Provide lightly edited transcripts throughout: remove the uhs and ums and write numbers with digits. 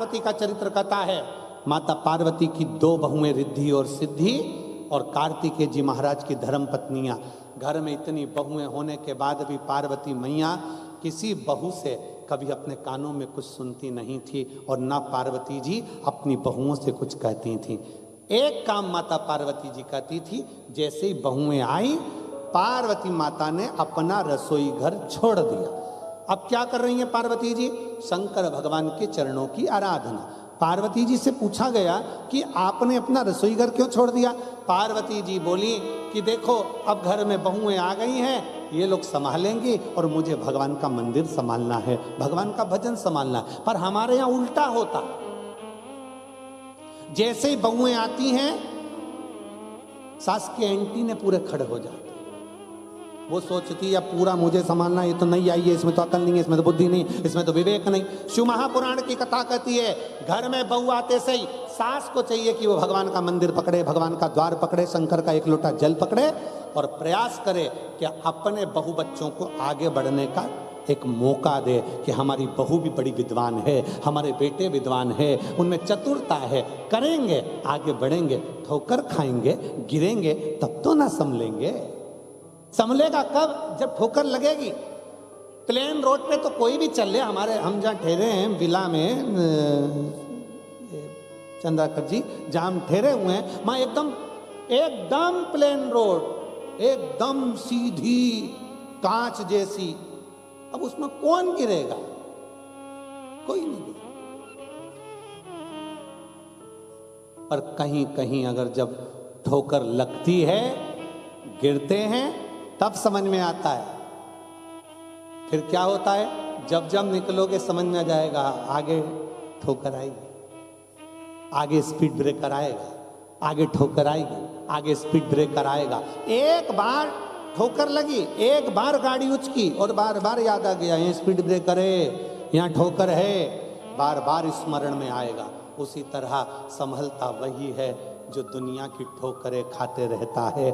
पार्वती का चरित्र कथा है। माता पार्वती की दो बहुएं रिद्धि और सिद्धि और कार्तिकेय जी महाराज की धर्म पत्नियां। घर में इतनी बहुएं होने के बाद भी पार्वती मैया किसी बहू से कभी अपने कानों में कुछ सुनती नहीं थी और ना पार्वती जी अपनी बहुओं से कुछ कहती थी। एक काम माता पार्वती जी कहती थी, जैसे ही बहुएं आई पार्वती माता ने अपना रसोई घर छोड़ दिया। अब क्या कर रही हैं पार्वती जी? शंकर भगवान के चरणों की आराधना। पार्वती जी से पूछा गया कि आपने अपना रसोई घर क्यों छोड़ दिया? पार्वती जी बोली कि देखो अब घर में बहुएं आ गई हैं, ये लोग संभालेंगी और मुझे भगवान का मंदिर संभालना है, भगवान का भजन संभालना है। पर हमारे यहाँ उल्टा होता, जैसे ही बहुएं आती हैं सास के एंटीने पूरे खड़े हो जाते। वो सोचती है पूरा मुझे संभालना, ये तो नहीं आई है, इसमें तो अकल नहीं है, इसमें तो बुद्धि नहीं, इसमें तो विवेक नहीं। शिव महापुराण की कथा कहती है घर में बहू आते से ही सास को चाहिए कि वो भगवान का मंदिर पकड़े, भगवान का द्वार पकड़े, शंकर का एक लोटा जल पकड़े और प्रयास करे कि अपने बहू बच्चों को आगे बढ़ने का एक मौका दे कि हमारी बहू भी बड़ी विद्वान है, हमारे बेटे विद्वान है, उनमें चतुरता है, करेंगे आगे बढ़ेंगे, ठोकर खाएंगे गिरेंगे तब तो ना संभलेंगे। संभलेगा कब? जब ठोकर लगेगी। प्लेन रोड पे तो कोई भी चल ले, हमारे हम जहाँ ठहरे हैं विला में चंद्राकर जी जहाँ हम ठहरे हुए हैं, वहाँ एकदम एकदम प्लेन रोड, एकदम सीधी कांच जैसी। अब उसमें कौन गिरेगा? कोई नहीं गिरेगा। पर कहीं कहीं अगर जब ठोकर लगती है, गिरते हैं, तब समझ में आता है। फिर क्या होता है? जब जब निकलोगे समझ में आ जाएगा, आगे ठोकर आएगी, आगे स्पीड ब्रेकर आएगा, आगे ठोकर आएगी, आगे स्पीड ब्रेकर आएगा। एक बार ठोकर लगी, एक बार गाड़ी उचकी और बार बार याद आ गया यहाँ स्पीड ब्रेकर है, यहाँ ठोकर है, बार बार स्मरण में आएगा। उसी तरह संभलता वही है जो दुनिया की ठोकरें खाते रहता है।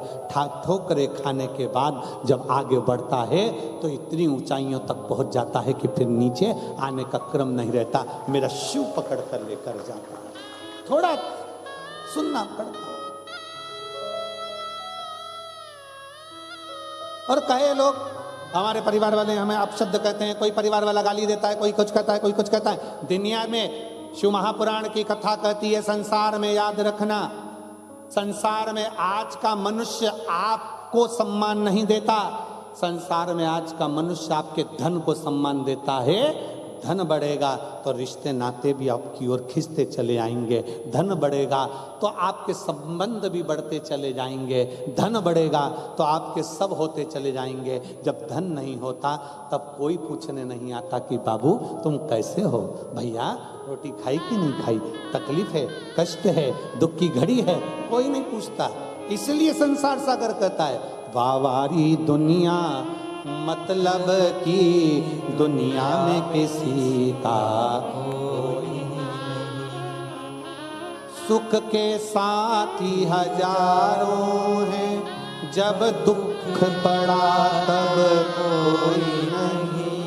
ठोकरें खाने के बाद जब आगे बढ़ता है तो इतनी ऊंचाइयों तक पहुंच जाता है कि फिर नीचे आने का क्रम नहीं रहता। मेरा शिव पकड़ कर लेकर जाता है। थोड़ा सुनना पड़ता। और कहे लोग हमारे परिवार वाले हमें अपशब्द कहते हैं, कोई परिवार वाला गाली देता है, कोई कुछ कहता है, कोई कुछ कहता है। दुनिया में शिव महापुराण की कथा कहती है, संसार में याद रखना, संसार में आज का मनुष्य आपको सम्मान नहीं देता, संसार में आज का मनुष्य आपके धन को सम्मान देता है। धन बढ़ेगा तो रिश्ते नाते भी आपकी ओर खींचते चले आएंगे, धन बढ़ेगा तो आपके संबंध भी बढ़ते चले जाएंगे, धन बढ़ेगा तो आपके सब होते चले जाएंगे। जब धन नहीं होता तब कोई पूछने नहीं आता कि बाबू तुम कैसे हो, भैया रोटी खाई कि नहीं खाई, तकलीफ है, कष्ट है, दुख की घड़ी है, कोई नहीं पूछता। इसलिए संसार सागर कहता है वावारी दुनिया मतलब की दुनिया में किसी का कोई नहीं, सुख के साथी हजारों हैं, जब दुख पड़ा तब कोई नहीं,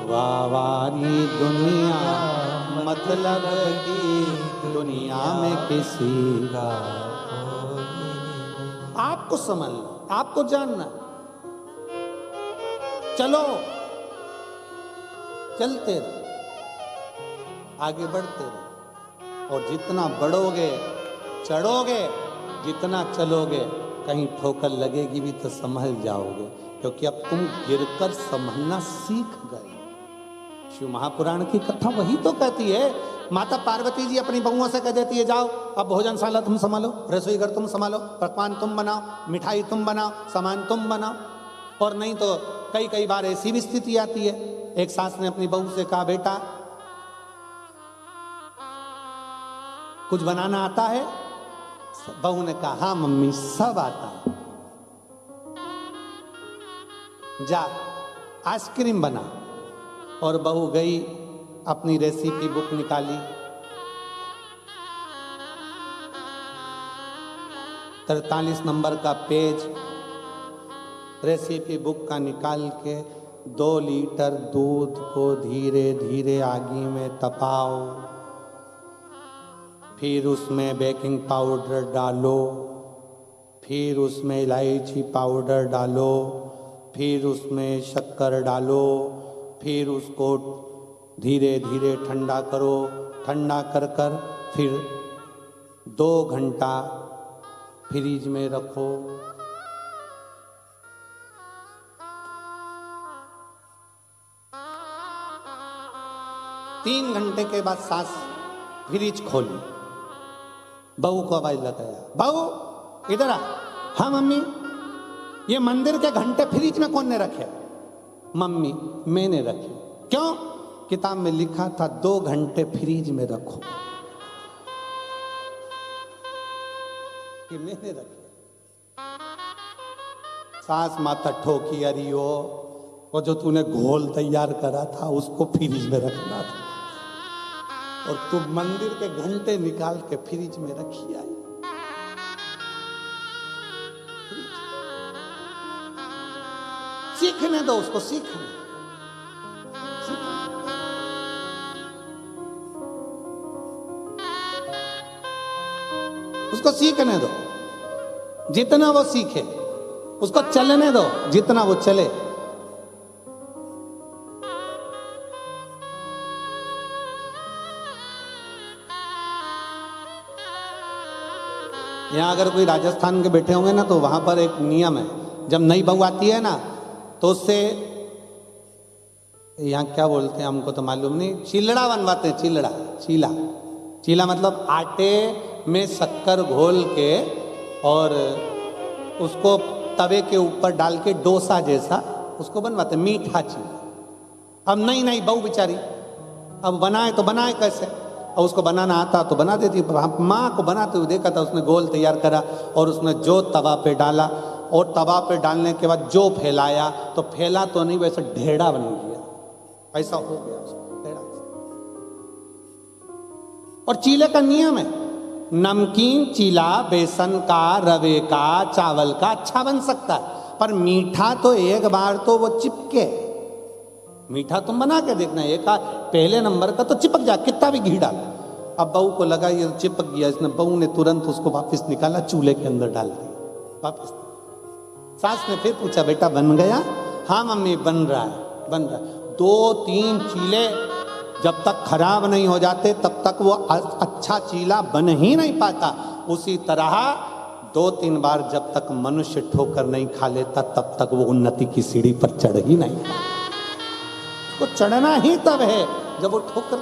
वावारी दुनिया मतलब की दुनिया में किसी का कोई नहीं। आपको समझना, आपको जानना, चलो चलते रहो, आगे बढ़ते रहो और जितना बढ़ोगे चढ़ोगे, जितना चलोगे कहीं ठोकर लगेगी भी तो संभल जाओगे, क्योंकि अब तुम गिरकर संभलना सीख गए। शिव महापुराण की कथा वही तो कहती है। माता पार्वती जी अपनी बहुओं से कह देती है जाओ अब भोजनशाला तुम संभालो, रसोई घर तुम संभालो, पकवान तुम बनाओ, मिठाई तुम बनाओ, सामान तुम बनाओ। और नहीं तो कई बार ऐसी भी स्थिति आती है, एक सास ने अपनी बहू से कहा बेटा कुछ बनाना आता है? बहू ने कहा हाँ मम्मी सब आता है। जा आइसक्रीम बना। और बहू गई अपनी रेसिपी बुक निकाली, 43 नंबर का पेज रेसिपी बुक का निकाल के 2 लीटर दूध को धीरे धीरे आगी में तपाओ, फिर उसमें बेकिंग पाउडर डालो, फिर उसमें इलायची पाउडर डालो, फिर उसमें शक्कर डालो, फिर उसको धीरे धीरे ठंडा करो। ठंडा कर कर फिर 2 घंटा फ्रीज में रखो। तीन घंटे के बाद सास फ्रिज खोली, बहू को आवाज लगाया, बहू इधर आ। हाँ मम्मी। ये मंदिर के घंटे फ्रिज में कौन ने रखे? मम्मी मैंने रखे। क्यों? किताब में लिखा था 2 घंटे फ्रिज में रखो। ये मैंने रखे। सास माता ठोकी, अरियो वो जो तूने घोल तैयार करा था उसको फ्रिज में रखना था, और तू मंदिर के घंटे निकाल के फ्रिज में रखी आई। सीखने दो उसको, सीखने उसको सीखने दो, जितना वो सीखे। उसको चलने दो जितना वो चले। यहाँ अगर कोई राजस्थान के बैठे होंगे ना, तो वहां पर एक नियम है, जब नई बहू आती है ना तो उससे, यहाँ क्या बोलते हैं हमको तो मालूम नहीं, चिलड़ा बनवाते हैं। चिलड़ा, चीला, चीला मतलब आटे में शक्कर घोल के और उसको तवे के ऊपर डाल के डोसा जैसा उसको बनवाते, मीठा चीला। अब नई नई बहू बेचारी अब बनाए तो बनाए कैसे, और उसको बनाना आता तो बना देती। माँ को बनाते हुए देखा था, उसने गोल तैयार करा और उसने जो तवा पे डाला, और तवा पे डालने के बाद जो फैलाया, तो फैला तो नहीं, वैसे ढेड़ा बन गया, ऐसा हो गया उसको ढेड़ा। और चीले का नियम है, नमकीन चीला बेसन का, रवे का, चावल का अच्छा बन सकता है, पर मीठा तो एक बार तो वो चिपके। मीठा तुम बना के देखना, एक पहले नंबर का तो चिपक जा, कितना भी घी डाल। अब बहू को लगा ये चिपक गया, इसने बहू ने तुरंत उसको वापस निकाला, चूल्हे के अंदर डाल दिया वापस। सास ने फिर पूछा, बेटा बन गया? हाँ मम्मी बन रहा है, बन रहा है। 2-3 चीले जब तक खराब नहीं हो जाते तब तक वो अच्छा चीला बन ही नहीं पाता। उसी तरह 2-3 बार जब तक मनुष्य ठोकर नहीं खा लेता तब तक वो उन्नति की सीढ़ी पर चढ़ ही नहीं। वो चढ़ना ही तब है जब वो ठोकर